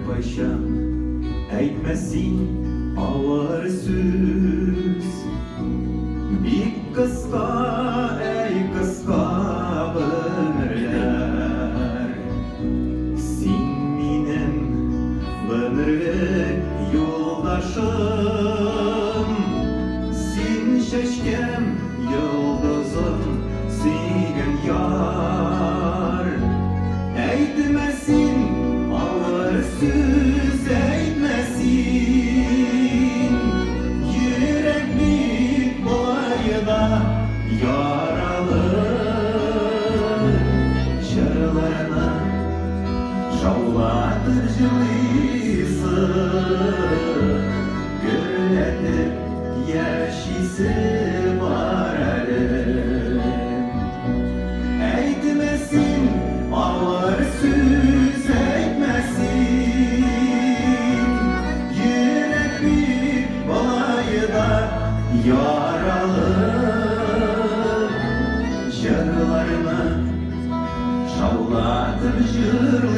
кайчан әйтмәсин авыр сүз. Бик кыска, әй кыска гомерләр. Син минем гомерлек юлдашым, син чәчкәм йолдызым, сөйгән яр. Әйтмәсин авыр сүз, әйтмәсин. Йөрәк бик болай да яралы. Җырларына шаулатып җырлыйсың, гөрләтеп яшисе бар әле. Әйтмәсин авыр сүз, әйтмәсин. Йөрәк бик болай да яралы. Җырларына шаулатып җырлыйсың,